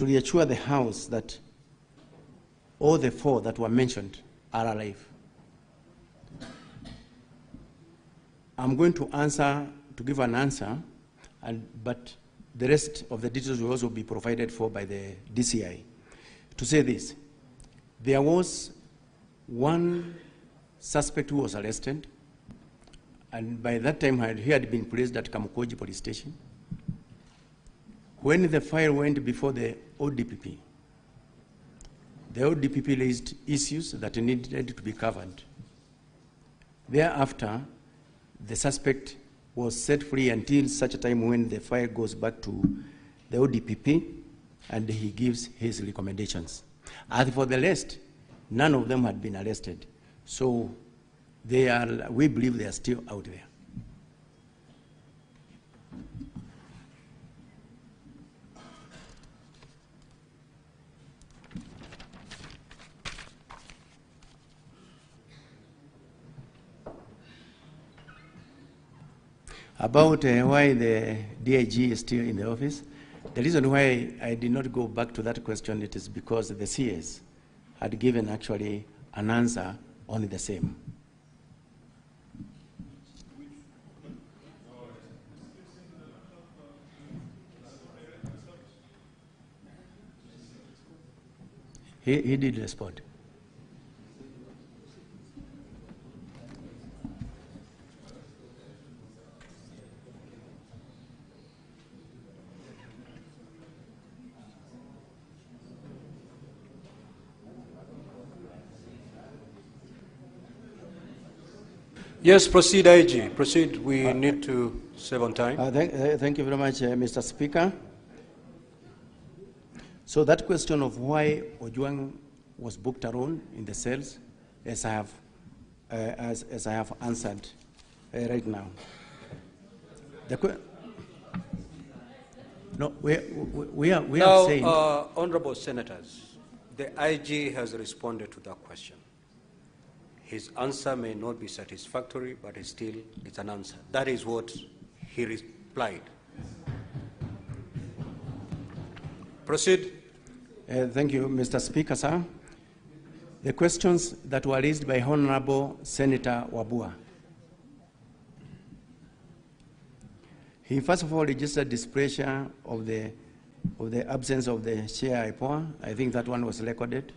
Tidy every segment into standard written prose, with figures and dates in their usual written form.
to reassure the House that all the 4 that were mentioned are alive. I'm going to give an answer, but the rest of the details will also be provided for by the DCI. To say this, there was one suspect who was arrested, and by that time he had been placed at Kamukoji police station. When the file went before the ODPP raised issues that needed to be covered. Thereafter, the suspect was set free until such a time when the file goes back to the ODPP and he gives his recommendations. As for the rest, none of them had been arrested. So we believe they are still out there. About why the DIG is still in the office, the reason why I did not go back to that question, it is because the CS had given actually an answer on the same. He did respond. Yes, proceed, IG. Proceed. We need to save on time. Thank you very much, Mr. Speaker. So that question of why Ojwang was booked around in the cells, as I have answered right now. We are saying. Honorable Senators, the IG has responded to that question. His answer may not be satisfactory, but it's an answer. That is what he replied. Proceed. Thank you, Mr. Speaker, sir. The questions that were raised by Honorable Senator Wabua. He first of all registered displeasure of the absence of the chair IPOA. I think that one was recorded.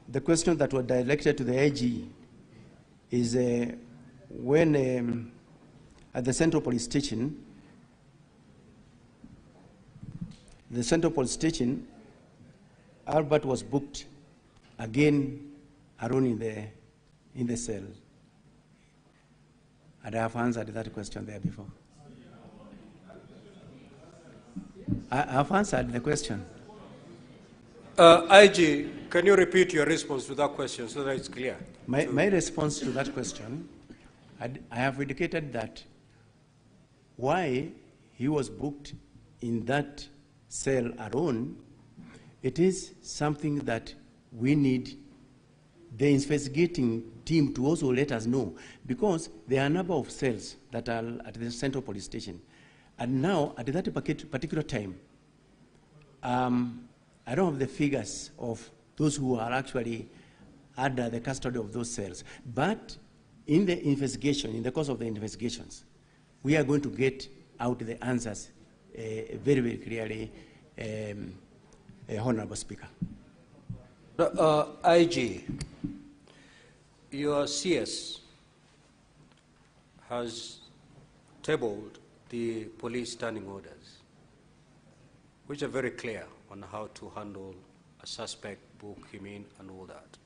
The question that was directed to the AG is when at the Central Police Station, Albert was booked again alone in the cell. And I have answered that question there before. I have answered the question. IG, can you repeat your response to that question so that it's clear? My response to that question, I have indicated that why he was booked in that cell alone, it is something that we need the investigating team to also let us know, because there are a number of cells that are at the Central Police Station. And now, at that particular time, I don't have the figures of those who are actually under the custody of those cells. But in the investigation, in the course of the investigations, we are going to get out the answers very, very clearly, Honorable Speaker. IG, your CS has tabled the police standing orders, which are very clear on how to handle a suspect, book him in, and all that.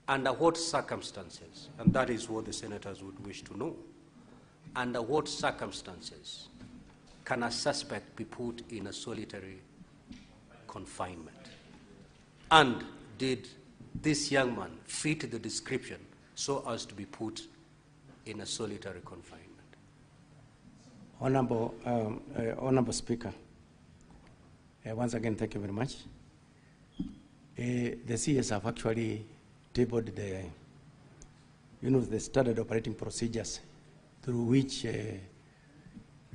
Under what circumstances, and that is what the senators would wish to know, under what circumstances can a suspect be put in a solitary confinement? And did this young man fit the description so as to be put in a solitary confinement? Honorable Speaker, once again, thank you very much. The CS have actually tabled the standard operating procedures through which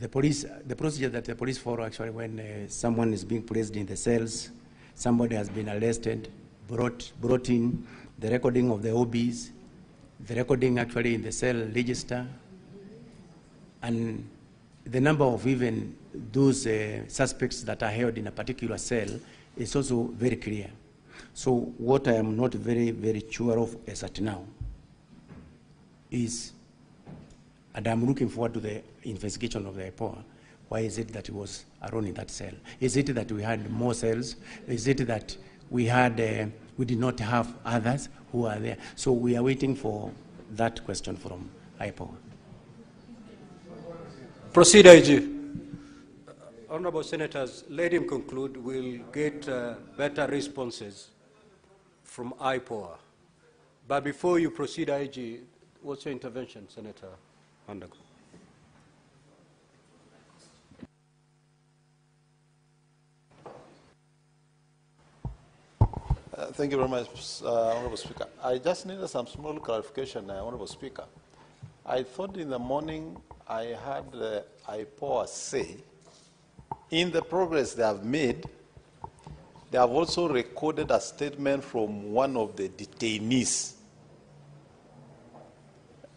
the procedure that the police follow actually when someone is being placed in the cells, somebody has been arrested, brought in, the recording of the OBs, the recording actually in the cell register, and the number of even those suspects that are held in a particular cell is also very clear. So what I am not very sure of as at now is, and I'm looking forward to the investigation of the IPOA, why is it that he was alone in that cell? Is it that we had more cells? Is it that we did not have others who are there? So we are waiting for that question from IPOA. Proceed, IG. Honorable Senators, let him conclude. We'll get better responses from IPOA. But before you proceed, IG, what's your intervention, Senator Mandago? Thank you very much, Honorable Speaker. I just needed some small clarification, Honorable Speaker. I thought in the morning I heard the IPOA say, in the progress they have made, they have also recorded a statement from one of the detainees.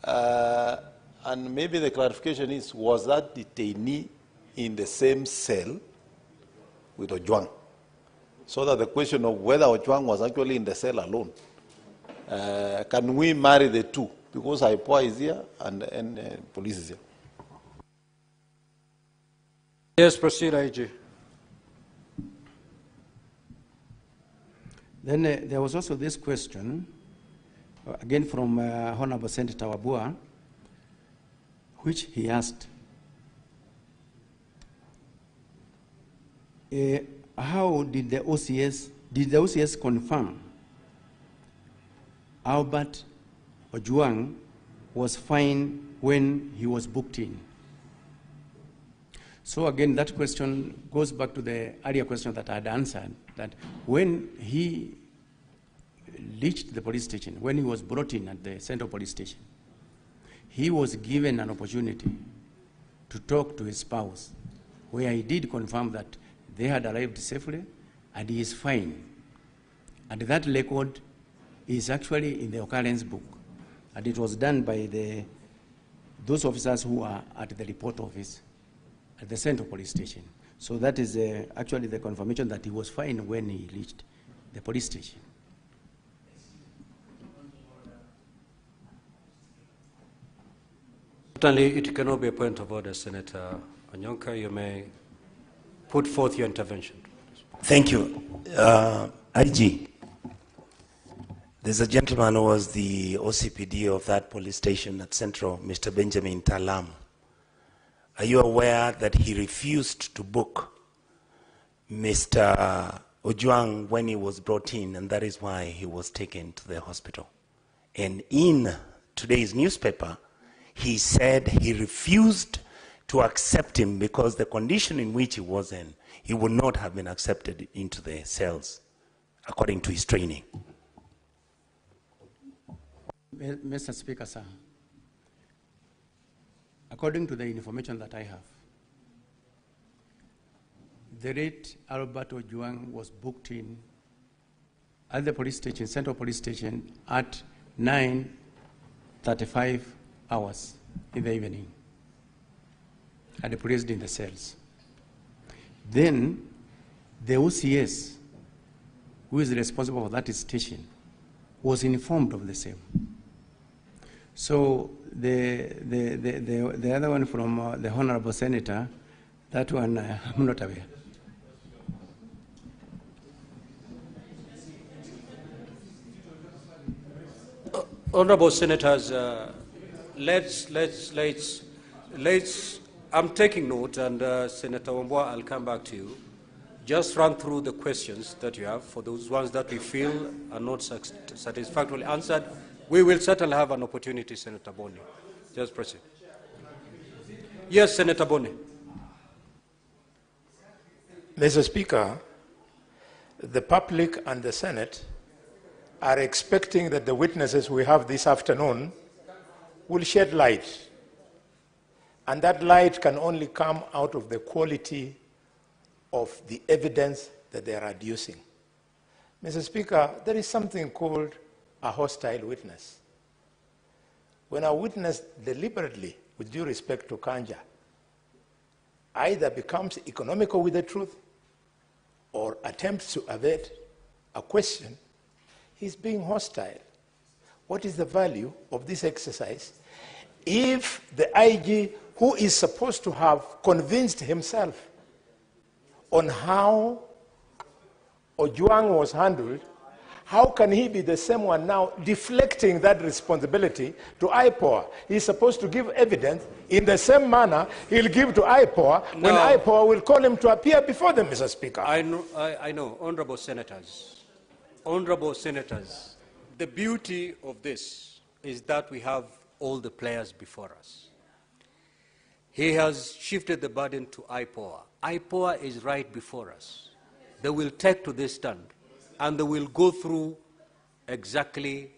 And maybe the clarification is, was that detainee in the same cell with Ojwang? So that the question of whether Ojwang was actually in the cell alone. Can we marry the two? Because IPOA is here and police is here. Yes, proceed, IG. Then there was also this question, again from Honorable Senator Wabua, which he asked, how did the OCS confirm Albert Ojwang was fine when he was booked in? So again, that question goes back to the earlier question that I had answered, that when he reached the police station, when he was brought in at the Central Police Station, he was given an opportunity to talk to his spouse, where he did confirm that they had arrived safely and he is fine. And that record is actually in the occurrence book. And it was done by those officers who are at the report office at the Central Police Station. So that is actually the confirmation that he was fine when he reached the police station. Certainly, it cannot be a point of order, Senator Onyonka. You may put forth your intervention. Thank you. IG, there's a gentleman who was the OCPD of that police station at Central, Mr. Benjamin Talam. Are you aware that he refused to book Mr. Ojwang when he was brought in, and that is why he was taken to the hospital? And in today's newspaper, he said he refused to accept him because the condition in which he was in, he would not have been accepted into the cells according to his training. Mr. Speaker, sir, according to the information that I have, the late Albert Ojwang was booked in at the police station, Central Police Station, at 9:35 hours in the evening, and placed in the cells. Then the OCS, who is responsible for that station, was informed of the same. So the other one from the Honorable Senator, that one I'm not aware. Honorable Senators, let's. I'm taking note, and Senator Wambua, I'll come back to you. Just run through the questions that you have. For those ones that we feel are not satisfactorily answered, we will certainly have an opportunity, Senator Boni. Just proceed. Yes, Senator Boni. Mr. Speaker, the public and the Senate are expecting that the witnesses we have this afternoon will shed light And that light can only come out of the quality of the evidence that they are adducing. Mr. Speaker, there is something called a hostile witness. When a witness deliberately, with due respect to Kanja, either becomes economical with the truth or attempts to evade a question, he's being hostile. What is the value of this exercise if the IG, who is supposed to have convinced himself on how Ojwang was handled, how can he be the same one now deflecting that responsibility to IPOA? He's supposed to give evidence in the same manner he'll give to IPOA when IPOA will call him to appear before them, Mr. Speaker. I know, honorable senators, the beauty of this is that we have all the players before us. He has shifted the burden to IPOA. IPOA is right before us. They will take to this stand, and they will go through exactly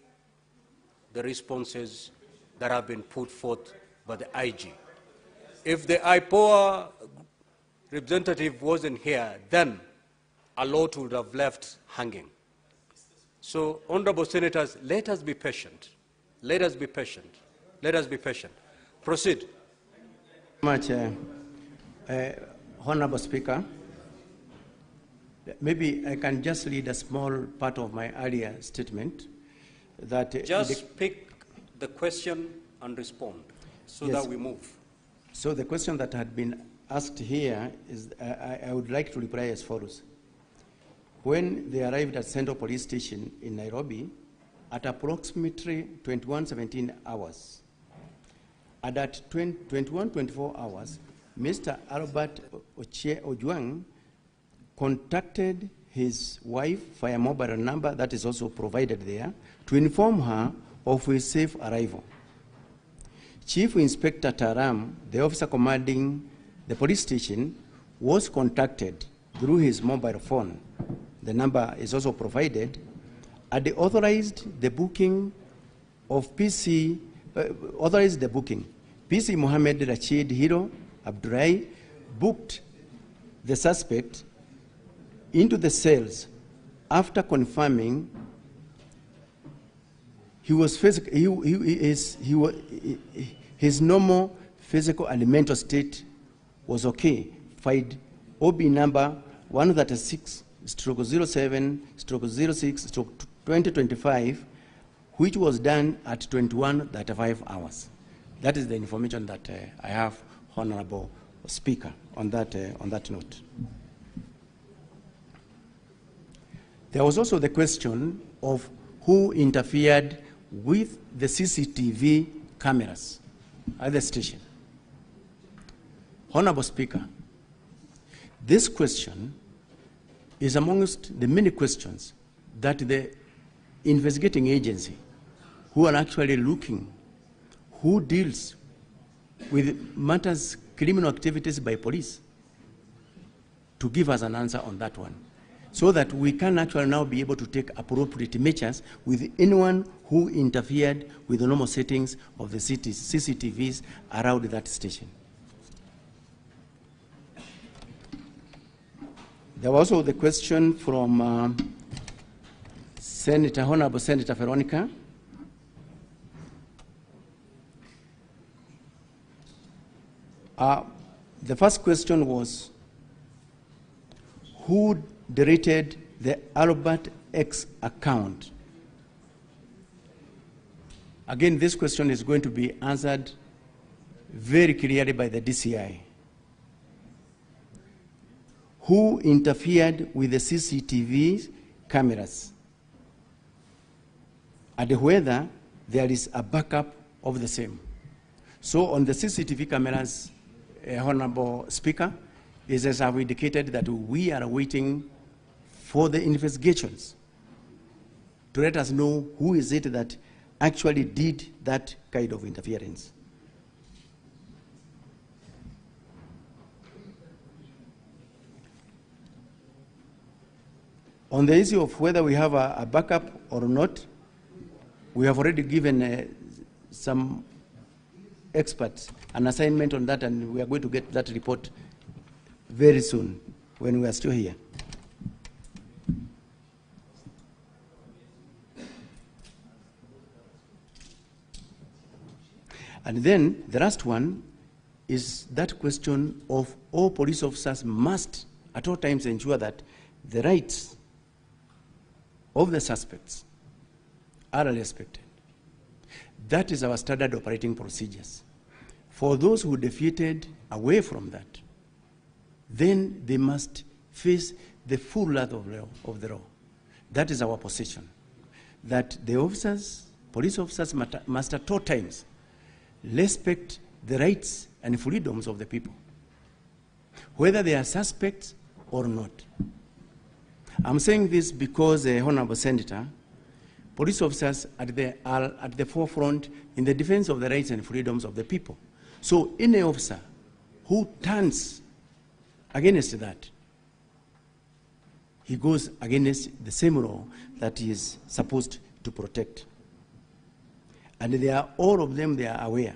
the responses that have been put forth by the IG. If the IPOA representative wasn't here, then a lot would have left hanging. So, honorable senators, let us be patient. Let us be patient. Let us be patient. Proceed. Much, Honorable Speaker. Maybe I can just read a small part of my earlier statement. That just pick the question and respond so that we move. So the question that had been asked here is, I would like to reply as follows. When they arrived at Central Police Station in Nairobi at approximately 21:17 hours, and at 21:24 hours, Mr. Albert Ojwang contacted his wife via mobile number that is also provided there to inform her of his safe arrival. Chief Inspector Taram, the officer commanding the police station, was contacted through his mobile phone. The number is also provided, and they authorized the booking of PC Mohammed Rashid Hiro Abdurai booked the suspect into the cells after confirming his normal physical and mental state was okay. Filed OB number 136/07/06/2025, which was done at 21:35 hours. That is the information that I have, Honorable Speaker, on that note. There was also the question of who interfered with the CCTV cameras at the station. Honorable Speaker, this question is amongst the many questions that the investigating agency, who are actually looking, who deals with matters, criminal activities by police, to give us an answer on that one, so that we can actually now be able to take appropriate measures with anyone who interfered with the normal settings of the CCTVs around that station. There was also the question from Honorable Senator Veronica. The first question was, who deleted the Albert X account? Again, this question is going to be answered very clearly by the DCI. Who interfered with the CCTV cameras, and whether there is a backup of the same. So on the CCTV cameras, Honorable Speaker, is as I've indicated that we are waiting for the investigations to let us know who is it that actually did that kind of interference. On the issue of whether we have a backup or not, we have already given some experts an assignment on that, and we are going to get that report very soon when we are still here. And then the last one is that question of all police officers must at all times ensure that the rights of the suspects are respected. That is our standard operating procedures. For those who defeated away from that, then they must face the full wrath of the law. That is our position. That the officers, police officers must at all times respect the rights and freedoms of the people, whether they are suspects or not. I'm saying this because, Honorable Senator, police officers are at the forefront in the defense of the rights and freedoms of the people. So any officer who turns against that, he goes against the same law that he is supposed to protect. And they are, all of them, they are aware,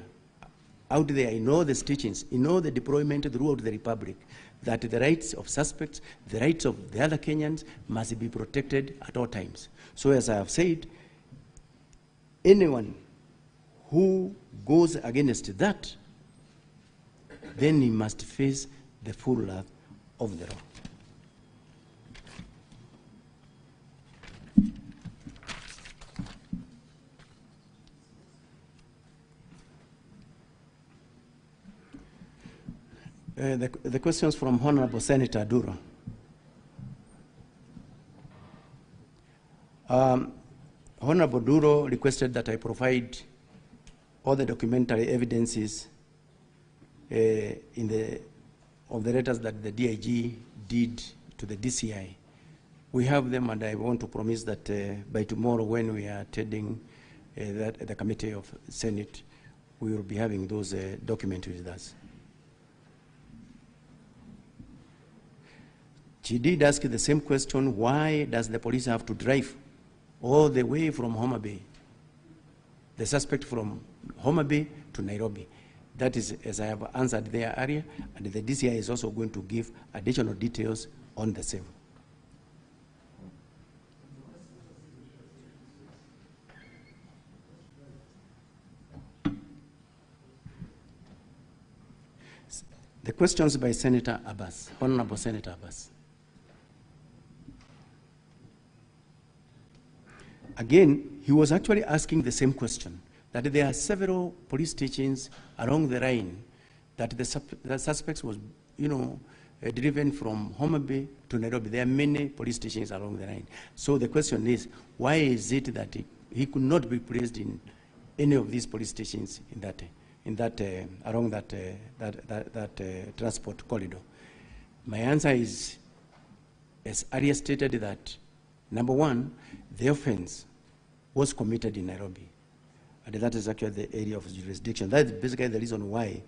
out there in all the teachings, in all the deployment throughout the Republic, that the rights of suspects, the rights of the other Kenyans must be protected at all times. So as I have said, anyone who goes against that, then he must face the full wrath of the law. The questions from Honorable Senator Duro. Honorable Duro requested that I provide all the documentary evidences of the letters that the DIG did to the DCI. We have them, and I want to promise that by tomorrow, when we are attending the Committee of Senate, we will be having those documents with us. She did ask the same question: why does the police have to drive all the way from Homa Bay, the suspect from Homa Bay to Nairobi? That is, as I have answered there earlier, and the DCI is also going to give additional details on the same. The questions by Senator Abbas, Honorable Senator Abbas. Again, he was actually asking the same question, that there are several police stations along the line that the suspects was, driven from Homa Bay to Nairobi. There are many police stations along the line. So the question is, why is it that he could not be placed in any of these police stations along that transport corridor? My answer is, as earlier stated, that number one, the offense was committed in Nairobi, and that is actually the area of jurisdiction. That is basically the reason why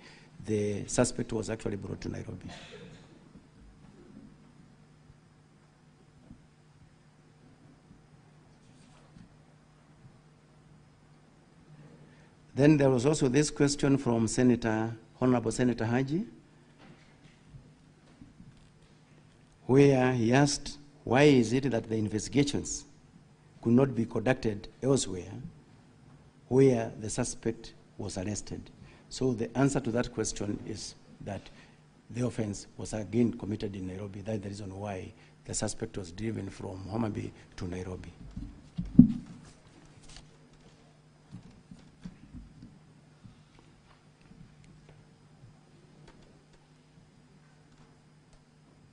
the suspect was actually brought to Nairobi. Then there was also this question from Honorable Senator Haji, where he asked, why is it that the investigations could not be conducted elsewhere where the suspect was arrested? So the answer to that question is that the offense was again committed in Nairobi. That's the reason why the suspect was driven from Homa Bay to Nairobi.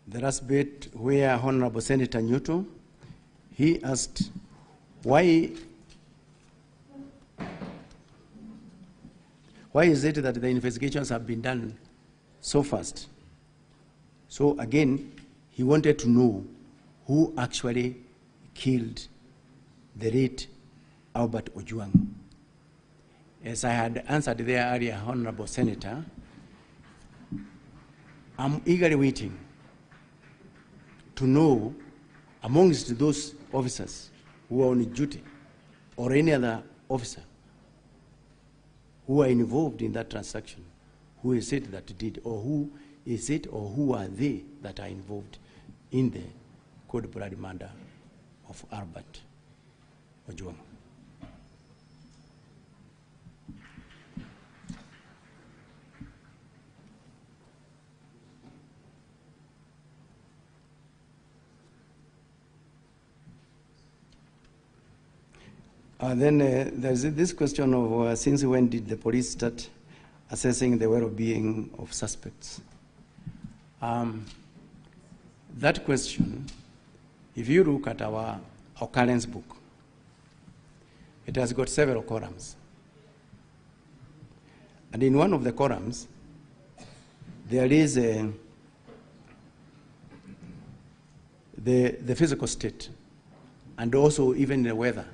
The last bit, where Honorable Senator Newton, he asked, why is it that the investigations have been done so fast? So again, he wanted to know who actually killed the late Albert Ojwang. As I had answered there earlier, Honorable Senator, I'm eagerly waiting to know, amongst those officers who are on duty, or any other officer who are involved in that transaction. Who is it that did, or who is it, or who are they that are involved in the cold-blooded murder of Albert Ojwang? Then there's this question of since when did the police start assessing the well-being of suspects? That question, if you look at our occurrence book, it has got several columns. And in one of the columns, there is the physical state and also even the weather.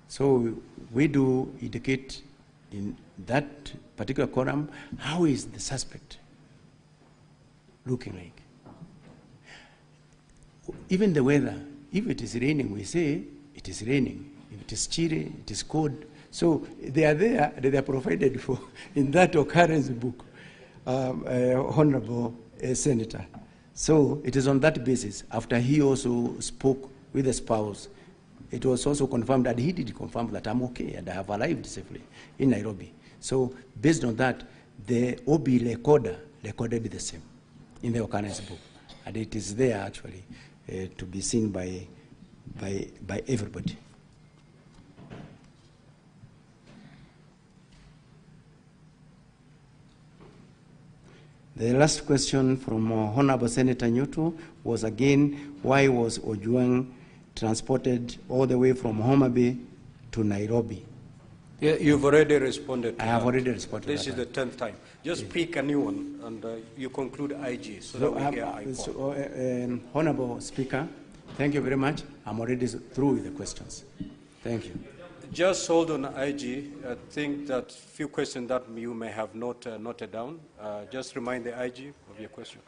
So we do indicate in that particular column, how is the suspect looking like? Even the weather, if it is raining, we say it is raining. If it is chilly, it is cold. So they are there, they are provided for in that occurrence book, Honorable Senator. So it is on that basis, after he also spoke with the spouse, it was also confirmed that he did confirm that I'm okay and I have arrived safely in Nairobi. So based on that, the OB recorder recorded the same in the occurrence book. And it is there actually to be seen by everybody. The last question from Honorable Senator Nyutu was again, why was Ojwang transported all the way from Homa Bay to Nairobi? Yeah, you've already responded to I have already responded This to is that. the 10th time. Just pick a new one, and you conclude IG, so that we hear IPOA. Honorable Speaker, thank you very much. I'm already through with the questions. Thank you. Just hold on IG. I think that few questions that you may have not noted down. Just remind the IG of your question.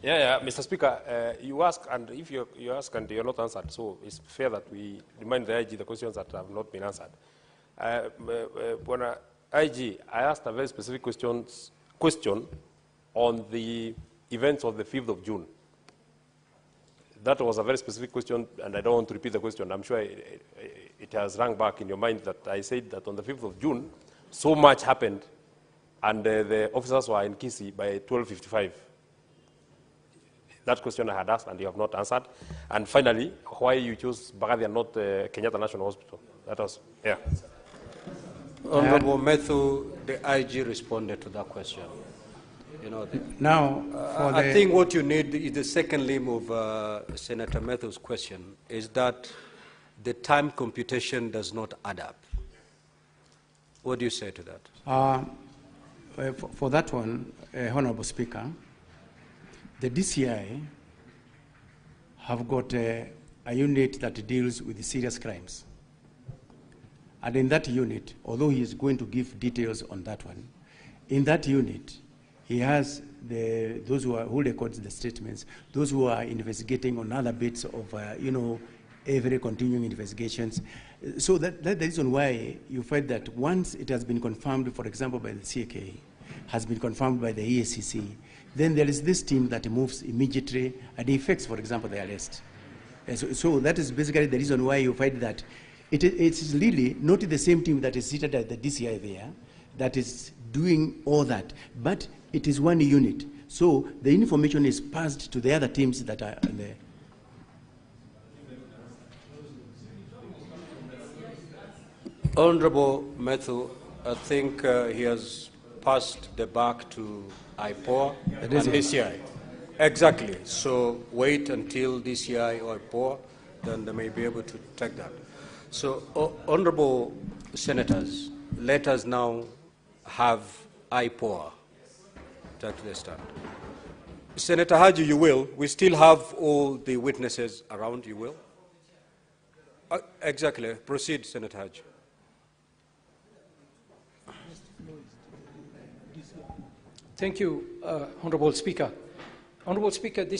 Yeah, Mr. Speaker, you ask, and if you ask and you're not answered, so it's fair that we remind the IG the questions that have not been answered. When IG, I asked a very specific question on the events of the 5th of June. That was a very specific question, and I don't want to repeat the question. I'm sure it has rung back in your mind that I said that on the 5th of June, so much happened, and the officers were in Kisii by 12:55. That question I had asked, and you have not answered. And finally, why you chose Bagadia and not Kenyatta National Hospital? That was, yeah. Honorable Methu, the IG responded to that question. You know, Now, for I think what you need is the second limb of Senator Methu's question, is that the time computation does not add up. What do you say to that? For that one, Honorable Speaker, the DCI have got a unit that deals with serious crimes. And in that unit, although he is going to give details on that one, in that unit, he has those who records the statements, those who are investigating on other bits of, every continuing investigations. So that's the reason why you find that once it has been confirmed, for example, by the CAK, has been confirmed by the EACC, then there is this team that moves immediately and effects, for example, the arrest. So that is basically the reason why you find that it is really not the same team that is seated at the DCI there that is doing all that, but it is one unit. So the information is passed to the other teams that are there. Honorable Methu, I think he has passed the buck to IPOA and DCI. Exactly. So wait until DCI or IPOA, then they may be able to take that. So, honorable senators, let us now have IPOA take the stand. Senator Haji, you will. We still have all the witnesses around, you will. Exactly. Proceed, Senator Haji. Thank you, Honorable Speaker. Honorable Speaker, this